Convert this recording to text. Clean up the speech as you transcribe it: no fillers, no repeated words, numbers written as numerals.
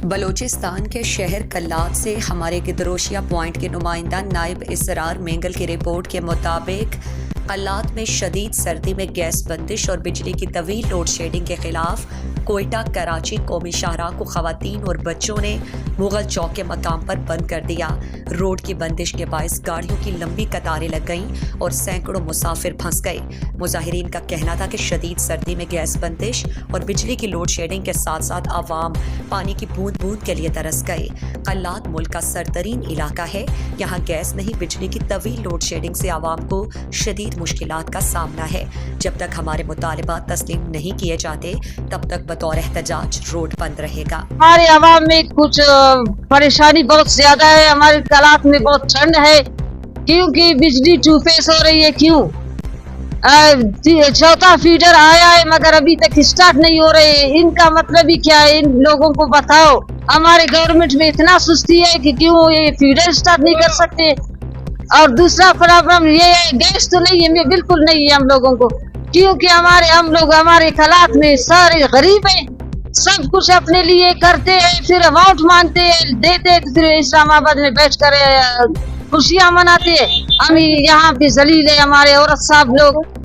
बलूचिस्तान के शहर कल्लात से हमारे गिदरोशिया पॉइंट के नुमाइंदा नायब इसरार मेंगल की रिपोर्ट के मुताबिक कल्लात में शदीद सर्दी में गैस बंदिश और बिजली की तवील लोड शेडिंग के खिलाफ कोयटा कराची कौमी शाहराह को खवातीन और बच्चों ने मुगल चौक के मकाम पर बंद कर दिया। रोड की बंदिश के बायस गाड़ियों की लंबी कतारें लग गईं और सैकड़ों मुसाफिर फंस गए। मुजाहिरीन का कहना था कि शदीद सर्दी में गैस बंदिश और बिजली की लोड शेडिंग के साथ साथ आवाम पानी की बूंद बूंद के लिए तरस गए। कल्लात मुल्क का सरतरीन इलाका है, यहाँ गैस नहीं बिजली की तवील लोड शेडिंग से आवाम को शदीद मुश्किलात का सामना है। जब तक हमारे मुतालिबात तस्लीम नहीं किए जाते तब तक बतौर एहतजाज रोड बंद रहेगा। हमारे आवाम में कुछ परेशानी बहुत ज्यादा है। हमारे कल्लात में बहुत ठंड है क्योंकि बिजली टू फेस हो रही है। क्यों चौथा फीडर आया है मगर अभी तक स्टार्ट नहीं हो रहे। इनका मतलब ही क्या है? इन लोगों को बताओ। हमारे गवर्नमेंट में इतना सुस्ती है कि क्यों ये फीडर स्टार्ट नहीं कर सकते। और दूसरा प्रॉब्लम ये है, गैस तो नहीं है, बिल्कुल नहीं है हम लोगों को, क्योंकि हम लोग हमारे कल्लात में सारे गरीब हैं। सब कुछ अपने लिए करते हैं, फिर अमाउंट मांगते हैं, देते हैं, फिर इस्लामाबाद में बैठ कर खुशियां मनाते हैं। हम यहाँ पे जलील है हमारे औरत साहब लोग।